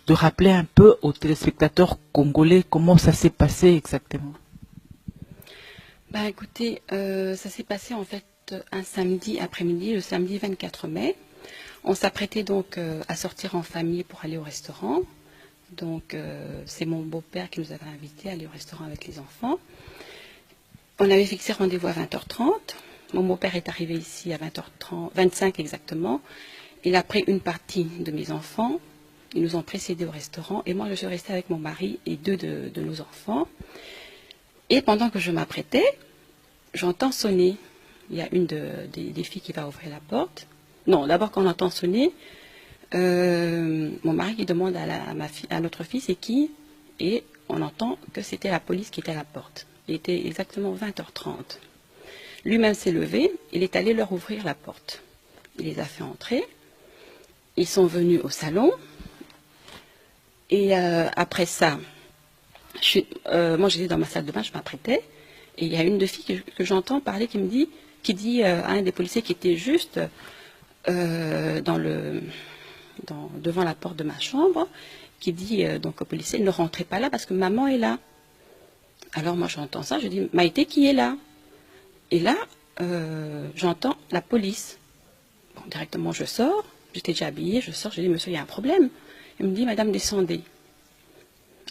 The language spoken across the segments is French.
de rappeler un peu aux téléspectateurs congolais comment ça s'est passé exactement. Bah écoutez, ça s'est passé en fait un samedi après-midi, le samedi 24 mai. On s'apprêtait donc à sortir en famille pour aller au restaurant. Donc c'est mon beau-père qui nous avait invités à aller au restaurant avec les enfants. On avait fixé rendez-vous à 20h30. Mon beau-père est arrivé ici à 20h30, 25 exactement. Il a pris une partie de mes enfants. Ils nous ont précédés au restaurant. Et moi, je suis restée avec mon mari et deux de nos enfants. Et pendant que je m'apprêtais, j'entends sonner. Il y a une des filles qui va ouvrir la porte. Non, d'abord quand on entend sonner, mon mari qui demande à notre fille c'est qui, et on entend que c'était la police qui était à la porte. Il était exactement 20h30. Lui-même s'est levé, il est allé leur ouvrir la porte. Il les a fait entrer. Ils sont venus au salon. Et après ça, moi j'étais dans ma salle de bain, je m'apprêtais. Et il y a une de filles que j'entends parler qui dit à un des policiers qui était juste devant la porte de ma chambre, qui dit donc au policier, ne rentrez pas là parce que maman est là. Alors moi j'entends ça, je dis, Maïté qui est là? Et là, j'entends la police. Bon, directement je sors, j'étais déjà habillée, je sors, je dis, monsieur, il y a un problème. Il me dit, madame, descendez.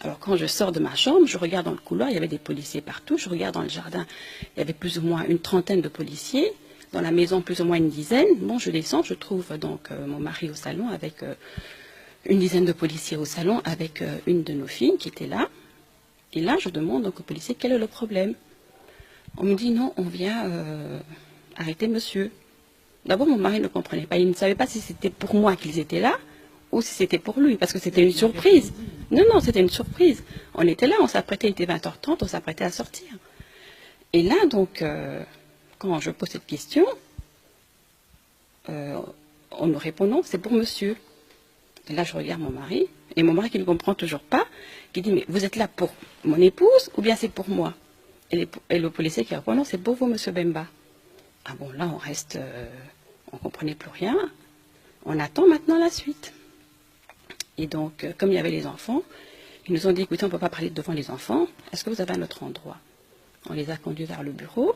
Alors quand je sors de ma chambre, je regarde dans le couloir, il y avait des policiers partout, je regarde dans le jardin, il y avait plus ou moins une trentaine de policiers, dans la maison plus ou moins une dizaine. Bon, je descends, je trouve donc mon mari au salon avec une dizaine de policiers au salon avec une de nos filles qui était là. Et là, je demande donc aux policiers quel est le problème. On me dit non, on vient arrêter monsieur. D'abord, mon mari ne comprenait pas, il ne savait pas si c'était pour moi qu'ils étaient là ou si c'était pour lui, parce que c'était une surprise. Non, non, c'était une surprise. On était là, on s'apprêtait, il était 20h30, on s'apprêtait à sortir. Et là, donc, quand je pose cette question, on nous répond non, c'est pour monsieur. Et là, je regarde mon mari, et mon mari qui ne comprend toujours pas, qui dit, mais vous êtes là pour mon épouse ou bien c'est pour moi? Et le policier qui répond, non, c'est pour vous, monsieur Bemba. Ah bon, là, on reste, on ne comprenait plus rien. On attend maintenant la suite. Et donc, comme il y avait les enfants, ils nous ont dit, écoutez, on ne peut pas parler devant les enfants. Est-ce que vous avez un autre endroit? On les a conduits vers le bureau.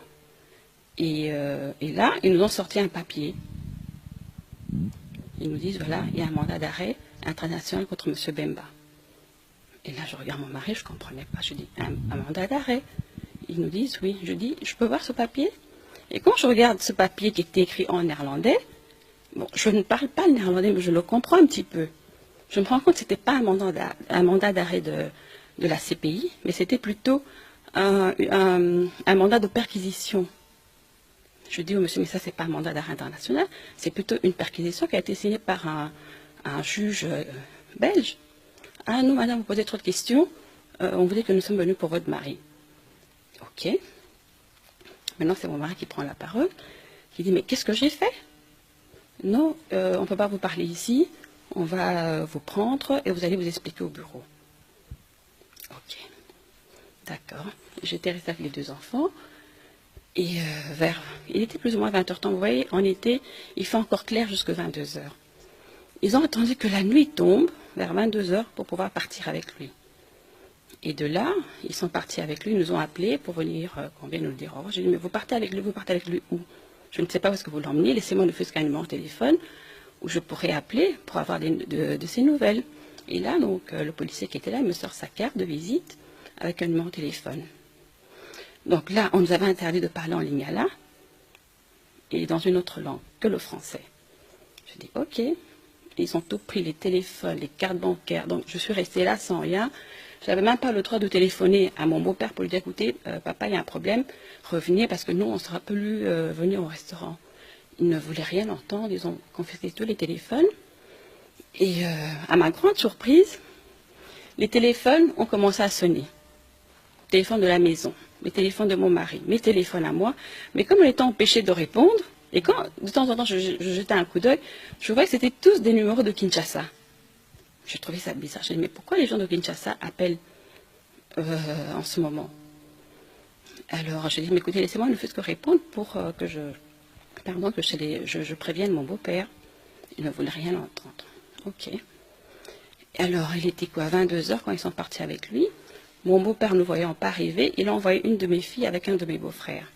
Et là, ils nous ont sorti un papier. Ils nous disent, voilà, il y a un mandat d'arrêt international contre M. Bemba. Et là, je regarde mon mari, je ne comprenais pas. Je dis, un mandat d'arrêt? Ils nous disent, oui. Je dis, je peux voir ce papier? Et quand je regarde ce papier qui était écrit en néerlandais, bon, je ne parle pas le néerlandais, mais je le comprends un petit peu. Je me rends compte que ce n'était pas un mandat d'arrêt de la CPI, mais c'était plutôt un mandat de perquisition. Je dis au monsieur, mais ça, c'est pas un mandat d'arrêt international, c'est plutôt une perquisition qui a été signée par un juge belge. Ah non, madame, vous posez trop de questions, on vous dit que nous sommes venus pour votre mari. Ok. Maintenant, c'est mon mari qui prend la parole, qui dit, mais qu'est-ce que j'ai fait? Non, on ne peut pas vous parler ici, on va vous prendre et vous allez vous expliquer au bureau. Ok, d'accord. J'étais restée avec les deux enfants. Et il était plus ou moins 20h30, vous voyez, en été, il fait encore clair jusqu'à 22h. Ils ont attendu que la nuit tombe, vers 22h, pour pouvoir partir avec lui. Et de là, ils sont partis avec lui, ils nous ont appelés pour venir, qu'on vienne nous le dire. J'ai dit, mais vous partez avec lui où? Je ne sais pas où est-ce que vous l'emmenez, laissez-moi ne fût-ce qu'un numéro de téléphone, où je pourrais appeler pour avoir de ses nouvelles. Et là, donc, le policier qui était là, il me sort sa carte de visite avec un numéro de téléphone. Donc là, on nous avait interdit de parler en lingala et dans une autre langue que le français. Je dis ok. Ils ont tout pris, les téléphones, les cartes bancaires. Donc je suis restée là sans rien. Je n'avais même pas le droit de téléphoner à mon beau-père pour lui dire écoutez, papa, il y a un problème, revenez parce que nous, on ne sera plus venir au restaurant. Ils ne voulaient rien entendre, ils ont confisqué tous les téléphones. Et à ma grande surprise, les téléphones ont commencé à sonner. Le téléphone de la maison, les téléphones de mon mari, mes téléphones à moi. Mais comme on était empêché de répondre, et quand de temps en temps je jetais un coup d'œil, je voyais que c'était tous des numéros de Kinshasa. J'ai trouvé ça bizarre. J'ai dit, mais pourquoi les gens de Kinshasa appellent en ce moment? Alors j'ai dit, mais écoutez, laissez-moi ne fût-ce que répondre pour que je prévienne mon beau-père. Il ne voulait rien entendre. Ok. Et alors, il était quoi, 22 heures quand ils sont partis avec lui. Mon beau-père ne voyant pas arriver, il a envoyé une de mes filles avec un de mes beaux-frères.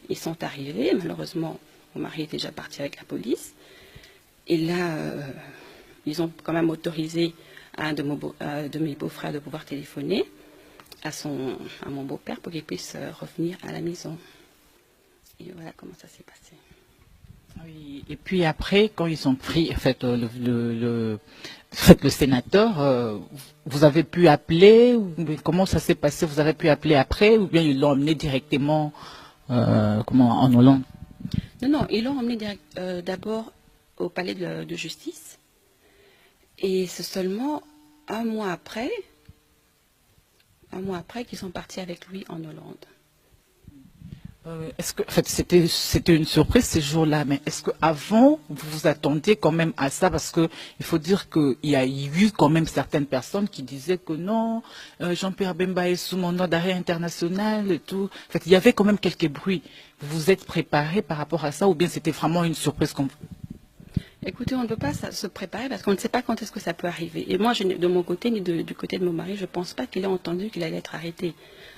Ils sont arrivés, malheureusement, mon mari était déjà parti avec la police. Et là, ils ont quand même autorisé à un de mes beaux-frères de pouvoir téléphoner à mon beau-père pour qu'il puisse revenir à la maison. Et voilà comment ça s'est passé. Oui, et puis après, quand ils ont pris en fait, le sénateur, vous avez pu appeler, ou comment ça s'est passé? Vous avez pu appeler après, ou bien ils l'ont emmené directement en Hollande? Non, ils l'ont emmené d'abord au palais de justice. Et c'est seulement un mois après qu'ils sont partis avec lui en Hollande. Est-ce que, en fait, c'était une surprise ces jours-là, mais est-ce que avant vous vous attendiez quand même à ça, parce que il faut dire qu'il y a eu quand même certaines personnes qui disaient que non, Jean-Pierre Bemba est sous mandat d'arrêt international et tout. En fait, il y avait quand même quelques bruits. Vous vous êtes préparé par rapport à ça, ou bien c'était vraiment une surprise Écoutez, on ne peut pas se préparer parce qu'on ne sait pas quand est-ce que ça peut arriver. Et moi, de mon côté, ni du côté de mon mari, je ne pense pas qu'il ait entendu qu'il allait être arrêté.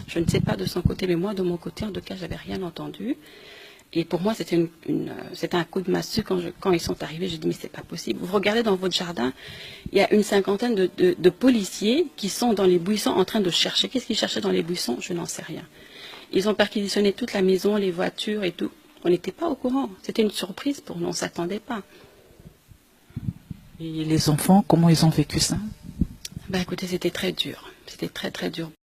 Je ne sais pas de son côté, mais moi, de mon côté, en tout cas, je n'avais rien entendu. Et pour moi, c'était un coup de massue quand ils sont arrivés. J'ai dit, mais c'est pas possible. Vous regardez dans votre jardin, il y a une cinquantaine de policiers qui sont dans les buissons en train de chercher. Qu'est-ce qu'ils cherchaient dans les buissons? Je n'en sais rien. Ils ont perquisitionné toute la maison, les voitures et tout. On n'était pas au courant. C'était une surprise pour nous, on ne s'attendait pas. Et les enfants, comment ils ont vécu ça? Écoutez, c'était très dur. C'était très, très dur.